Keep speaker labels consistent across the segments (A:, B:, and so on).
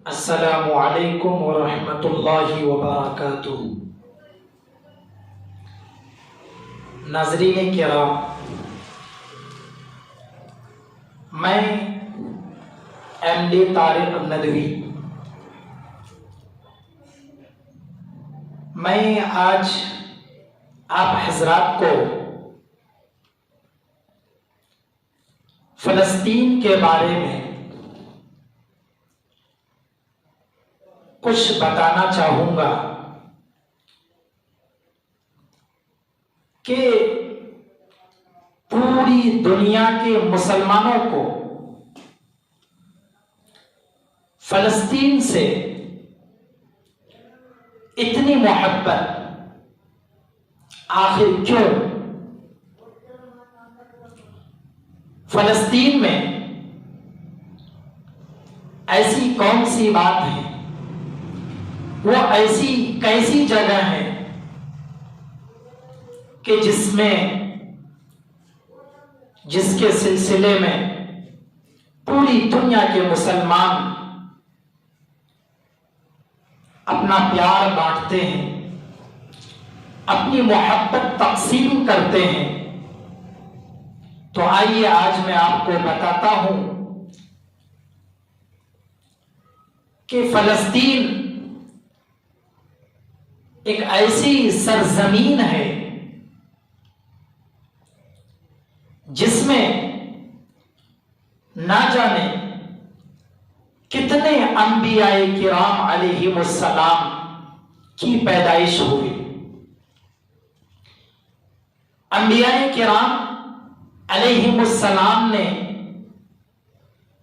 A: السلام علیکم ورحمۃ اللہ وبرکاتہ۔ ناظرین کرام، میں ایم ڈی طارق ندوی، میں آج آپ حضرات کو فلسطین کے بارے میں کچھ بتانا چاہوں گا کہ پوری دنیا کے مسلمانوں کو فلسطین سے اتنی محبت آخر کیوں؟ فلسطین میں ایسی کون سی بات ہے، وہ ایسی کیسی جگہ ہے کہ جس کے سلسلے میں پوری دنیا کے مسلمان اپنا پیار بانٹتے ہیں، اپنی محبت تقسیم کرتے ہیں۔ تو آئیے آج میں آپ کو بتاتا ہوں کہ فلسطین ایک ایسی سرزمین ہے جس میں نہ جانے کتنے انبیاء کرام علیہم السلام کی پیدائش ہوئی۔ انبیاء کرام علیہم السلام نے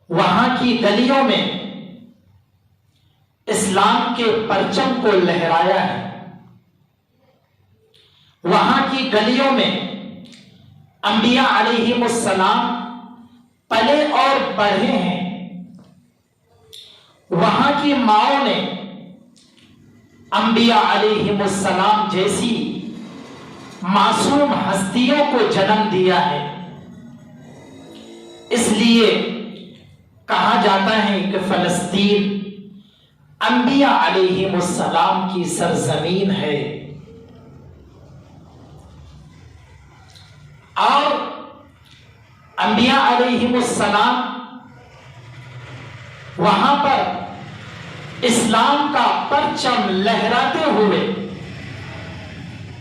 A: وہاں کی گلیوں میں اسلام کے پرچم کو لہرایا ہے، وہاں کی گلیوں میں انبیاء علیہم السلام پلے اور بڑھے ہیں، وہاں کی ماؤں نے انبیاء علیہم السلام جیسی معصوم ہستیوں کو جنم دیا ہے۔ اس لیے کہا جاتا ہے کہ فلسطین انبیاء علیہم السلام کی سرزمین ہے، اور انبیاء علیہم السلام وہاں پر اسلام کا پرچم لہراتے ہوئے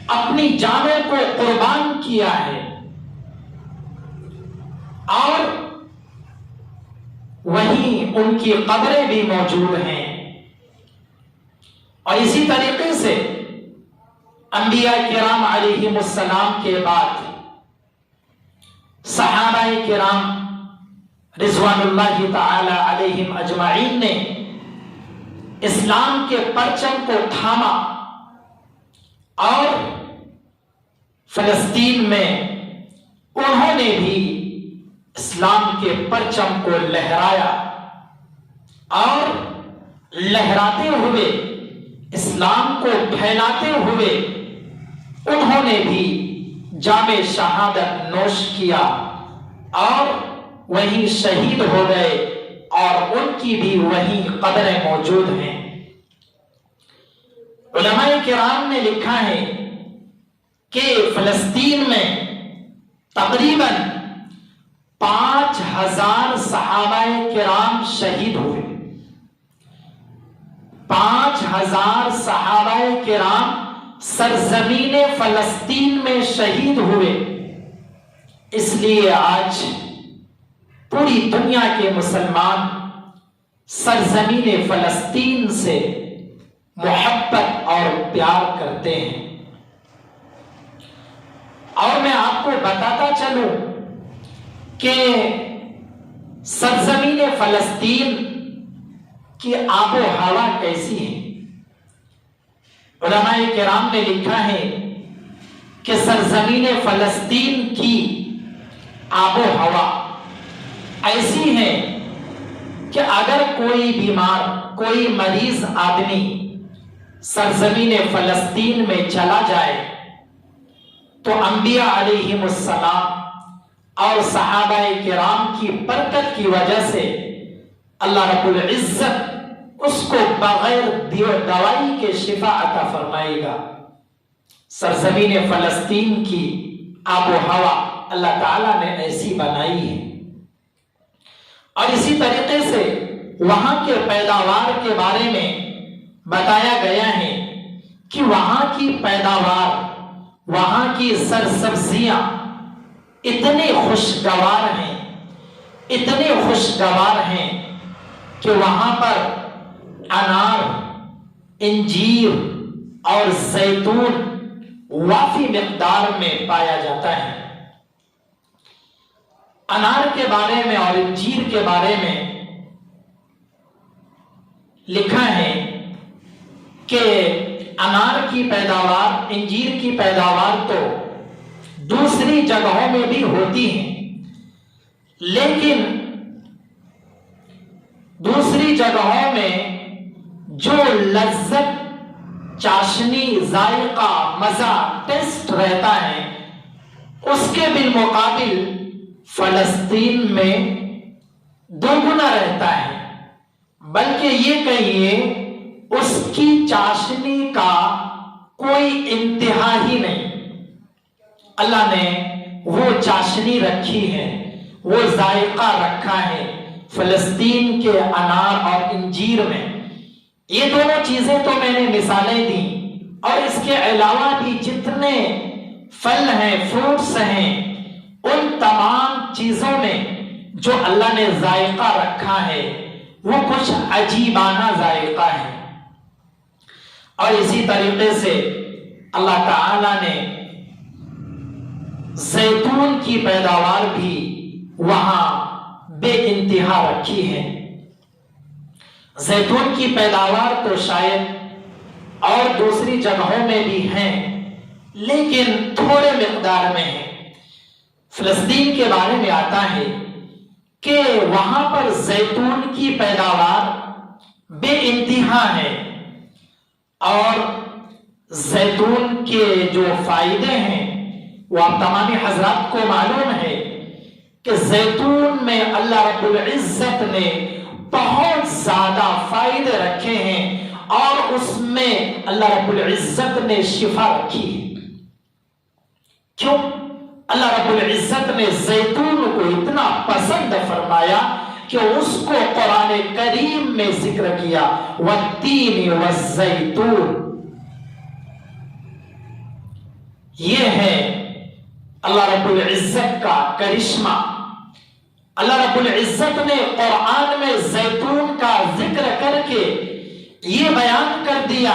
A: اپنی جانوں کو قربان کیا ہے، اور وہیں ان کی قبریں بھی موجود ہیں۔ اور اسی طریقے سے انبیاء کرام علیہم السلام کے بعد صحابہ کرام رضوان اللہ تعالی علیہم اجمعین نے اسلام کے پرچم کو تھاما اور فلسطین میں انہوں نے بھی اسلام کے پرچم کو لہرایا، اور لہراتے ہوئے اسلام کو پھیلاتے ہوئے انہوں نے بھی جام شہادت نوش کیا اور وہیں شہید ہو گئے، اور ان کی بھی وہیں قبریں موجود ہیں۔ علماء کرام نے لکھا ہے کہ فلسطین میں تقریباً 5000 صحابہ کرام شہید ہوئے۔ 5000 صحابہ کرام سرزمین فلسطین میں شہید ہوئے۔ اس لیے آج پوری دنیا کے مسلمان سرزمین فلسطین سے محبت اور پیار کرتے ہیں۔ اور میں آپ کو بتاتا چلوں کہ سرزمین فلسطین کی آب و ہوا کیسی ہے۔ علماء کرام نے لکھا ہے کہ سرزمین فلسطین کی آب و ہوا ایسی ہے کہ اگر کوئی بیمار، کوئی مریض آدمی سرزمین فلسطین میں چلا جائے تو انبیاء علیہم السلام اور صحابہ کرام کی برکت کی وجہ سے اللہ رب العزت اس کو بغیر دوائی کے شفا عطا فرمائے گا۔ سرزمین فلسطین کی آب و ہوا اللہ تعالیٰ نے ایسی بنائی ہے، اور اسی طریقے سے وہاں کے پیداوار کے بارے میں بتایا گیا ہے کہ وہاں کی پیداوار، وہاں کی سرسبزیاں اتنی خوشگوار ہیں، اتنی خوشگوار ہیں کہ وہاں پر انار، انجیر اور زیتون وافی مقدار میں پایا جاتا ہے۔ انار کے بارے میں اور انجیر کے بارے میں لکھا ہے کہ انار کی پیداوار، انجیر کی پیداوار تو دوسری جگہوں میں بھی ہوتی ہیں، لیکن دوسری جگہوں میں جو لذت، چاشنی، ذائقہ، مزہ، ٹیسٹ رہتا ہے، اس کے بالمقابل فلسطین میں دوگنا رہتا ہے، بلکہ یہ کہیے اس کی چاشنی کا کوئی انتہا ہی نہیں۔ اللہ نے وہ چاشنی رکھی ہے، وہ ذائقہ رکھا ہے فلسطین کے انار اور انجیر میں۔ یہ دونوں چیزیں تو میں نے مثالیں دی، اور اس کے علاوہ بھی جتنے پھل ہیں، فروٹس ہیں، ان تمام چیزوں میں جو اللہ نے ذائقہ رکھا ہے وہ کچھ عجیبانہ ذائقہ ہے۔ اور اسی طریقے سے اللہ تعالیٰ نے زیتون کی پیداوار بھی وہاں بے انتہا رکھی ہے۔ زیتون کی پیداوار تو شاید اور دوسری جگہوں میں بھی ہیں، لیکن تھوڑے مقدار میں ہے۔ فلسطین کے بارے میں آتا ہے کہ وہاں پر زیتون کی پیداوار بے انتہا ہے، اور زیتون کے جو فائدے ہیں وہ آپ تمام حضرات کو معلوم ہے کہ زیتون میں اللہ رب العزت نے بہت زیادہ فائدے رکھے ہیں، اور اس میں اللہ رب العزت نے شفا رکھی ہے۔ کیوں؟ اللہ رب العزت نے زیتون کو اتنا پسند فرمایا کہ اس کو قرآن کریم میں ذکر کیا، والتین والزیتون۔ یہ ہے اللہ رب العزت کا کرشمہ۔ اللہ رب العزت نے قرآن میں زیتون کا ذکر کر کے یہ بیان کر دیا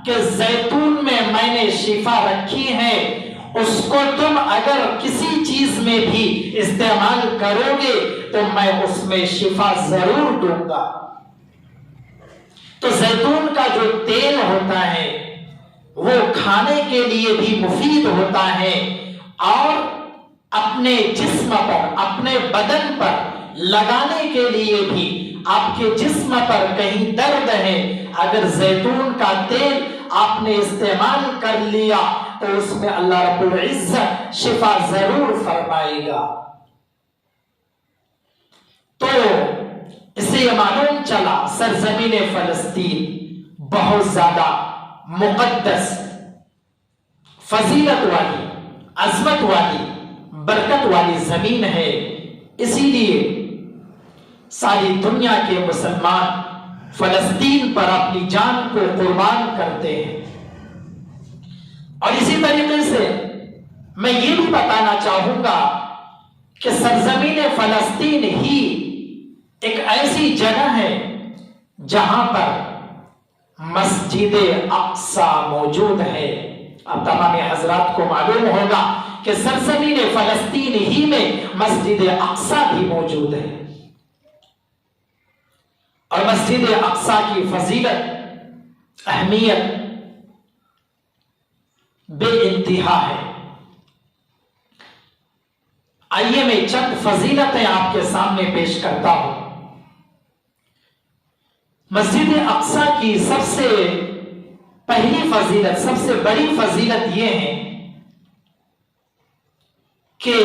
A: کہ زیتون میں نے شفا رکھی ہے، اس کو تم اگر کسی چیز میں بھی استعمال کرو گے تو میں اس میں شفا ضرور دوں گا۔ تو زیتون کا جو تیل ہوتا ہے وہ کھانے کے لیے بھی مفید ہوتا ہے، اور اپنے جسم پر، اپنے بدن پر لگانے کے لیے بھی، آپ کے جسم پر کہیں درد ہے، اگر زیتون کا تیل آپ نے استعمال کر لیا تو اس میں اللہ رب العزت شفا ضرور فرمائے گا۔ تو اس سے یہ معلوم چلا سرزمین فلسطین بہت زیادہ مقدس، فضیلت والی، عظمت والی، برکت والی زمین ہے۔ اسی لیے ساری دنیا کے مسلمان فلسطین پر اپنی جان کو قربان کرتے ہیں۔ اور اسی طریقے سے میں یہ بھی بتانا چاہوں گا کہ سرزمین فلسطین ہی ایک ایسی جگہ ہے جہاں پر مسجد اقصی موجود ہے۔ اب تمام حضرات کو معلوم ہوگا کہ سرزمین فلسطین ہی میں مسجد اقصی بھی موجود ہے، اور مسجد اقصی کی فضیلت، اہمیت بے انتہا ہے۔ آئیے میں چند فضیلتیں آپ کے سامنے پیش کرتا ہوں۔ مسجد اقصی کی سب سے پہلی فضیلت، سب سے بڑی فضیلت یہ ہے کہ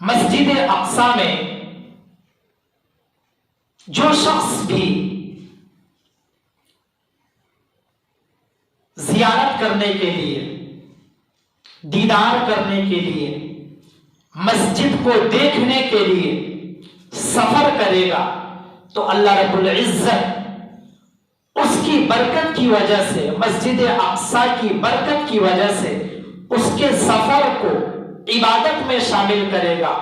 A: مسجد اقصی میں جو شخص بھی زیارت کرنے کے لیے، دیدار کرنے کے لیے، مسجد کو دیکھنے کے لیے سفر کرے گا تو اللہ رب العزت اس کی برکت کی وجہ سے، مسجد اقصی کی برکت کی وجہ سے اس کے سفر کو عبادت میں شامل کرے گا،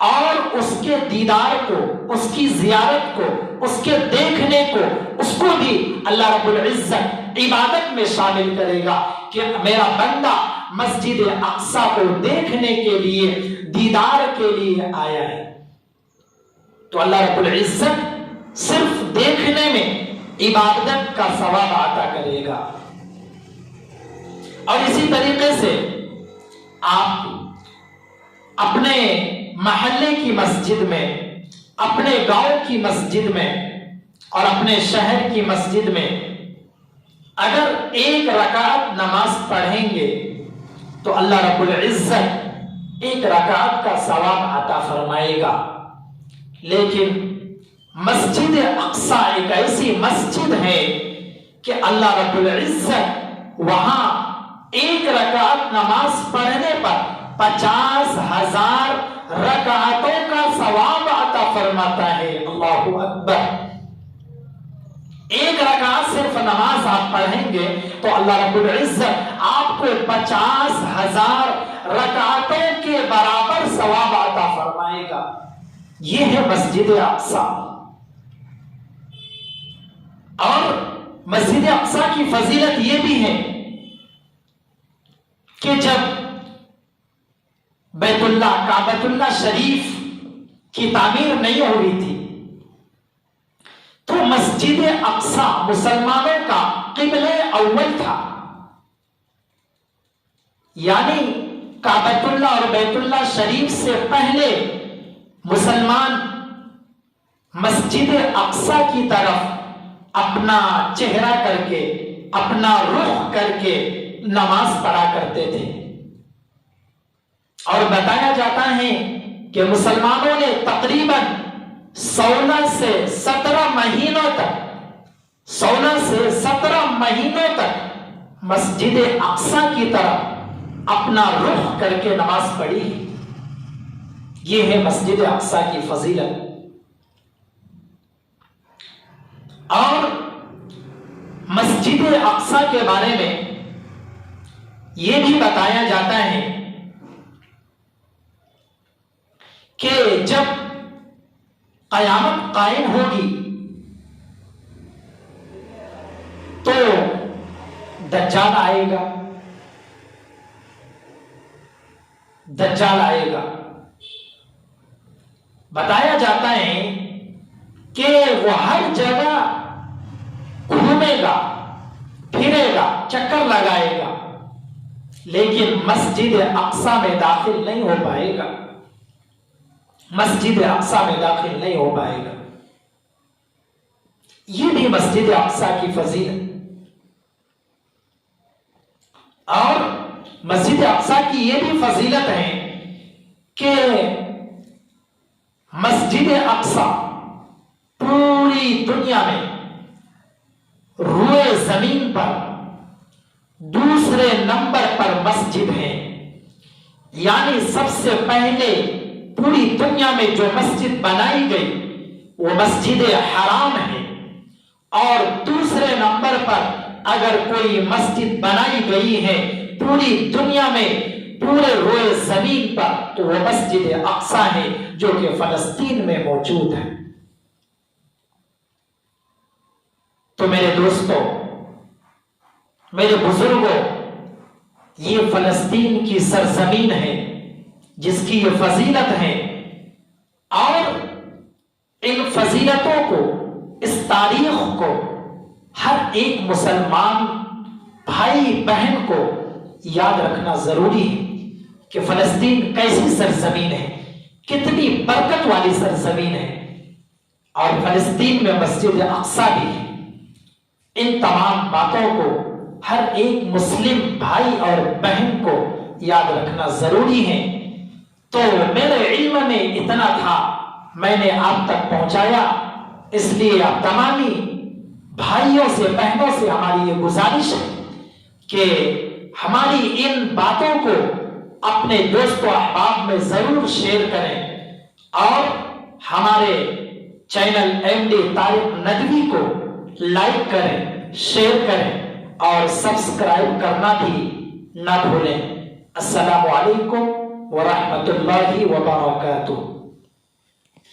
A: اور اس کے دیدار کو، اس کی زیارت کو، اس کے دیکھنے کو، اس کو بھی اللہ رب العزت عبادت میں شامل کرے گا کہ میرا بندہ مسجد اقصی کو دیکھنے کے لیے، دیدار کے لیے آیا ہے۔ تو اللہ رب العزت صرف دیکھنے میں عبادت کا ثواب عطا کرے گا۔ اور اسی طریقے سے آپ اپنے محلے کی مسجد میں، اپنے گاؤں کی مسجد میں اور اپنے شہر کی مسجد میں اگر ایک رکعت نماز پڑھیں گے تو اللہ رب العزت ایک رکعت کا ثواب عطا فرمائے گا۔ لیکن مسجد اقصی ایک ایسی مسجد ہے کہ اللہ رب العزت وہاں ایک رکعت نماز پڑھنے پر 50,000 رکعتوں کا ثواب عطا فرماتا ہے۔ اللہ اکبر! ایک رکعت صرف نماز آپ پڑھیں گے تو اللہ رب العزت آپ کو 50,000 رکعتوں کے برابر ثواب عطا فرمائے گا۔ یہ ہے مسجد اقصی۔ اور مسجد اقصی کی فضیلت یہ بھی ہے کہ جب بیت اللہ، کعبۃ اللہ شریف کی تعمیر نہیں ہوئی تھی تو مسجد اقصی مسلمانوں کا قبلہ اول تھا، یعنی کعبۃ اللہ اور بیت اللہ شریف سے پہلے مسلمان مسجد اقصی کی طرف اپنا چہرہ کر کے، اپنا رخ کر کے نماز پڑھا کرتے تھے۔ اور بتایا جاتا ہے کہ مسلمانوں نے تقریباً 16 سے 17 مہینوں تک مسجد اقصی کی طرف اپنا رخ کر کے نماز پڑھی۔ یہ ہے مسجد اقصی کی فضیلت۔ اور مسجد اقصی کے بارے میں یہ بھی بتایا جاتا ہے کہ جب قیامت قائم ہوگی تو دجال آئے گا، بتایا جاتا ہے کہ وہ ہر جگہ گھومے گا، پھرے گا، چکر لگائے گا، لیکن مسجد اقصی میں داخل نہیں ہو پائے گا، مسجد اقصی میں داخل نہیں ہو پائے گا۔ یہ بھی مسجد اقصی کی فضیلت۔ اور مسجد اقصی کی یہ بھی فضیلت ہے کہ مسجد اقصی پوری دنیا میں روئے زمین پر دوسرے نمبر پر مسجد ہے، یعنی سب سے پہلے پوری دنیا میں جو مسجد بنائی گئی وہ مسجد حرام ہے، اور دوسرے نمبر پر اگر کوئی مسجد بنائی گئی ہے پوری دنیا میں، پورے روئے زمین پر، تو وہ مسجد اقصی ہے جو کہ فلسطین میں موجود ہے۔ تو میرے دوستوں، میرے بزرگوں، یہ فلسطین کی سرزمین ہے جس کی یہ فضیلت ہے، اور ان فضیلتوں کو، اس تاریخ کو ہر ایک مسلمان بھائی بہن کو یاد رکھنا ضروری ہے کہ فلسطین کیسی سرزمین ہے، کتنی برکت والی سرزمین ہے، اور فلسطین میں مسجد اقصی بھی ہے۔ ان تمام باتوں کو ہر ایک مسلم بھائی اور بہن کو یاد رکھنا ضروری ہے۔ تو میرے علم میں اتنا تھا، میں نے آپ تک پہنچایا، اس لیے آپ تمامی بھائیوں سے، بہنوں سے ہماری یہ گزارش ہے کہ ہماری ان باتوں کو اپنے دوست و احباب میں ضرور شیئر کریں اور ہمارے چینل MD طارق ندوی کو لائک کریں، شیئر کریں اور سبسکرائب کرنا بھی نہ بھولیں۔ السلام علیکم ورحمۃ اللہ وبرکاتہ۔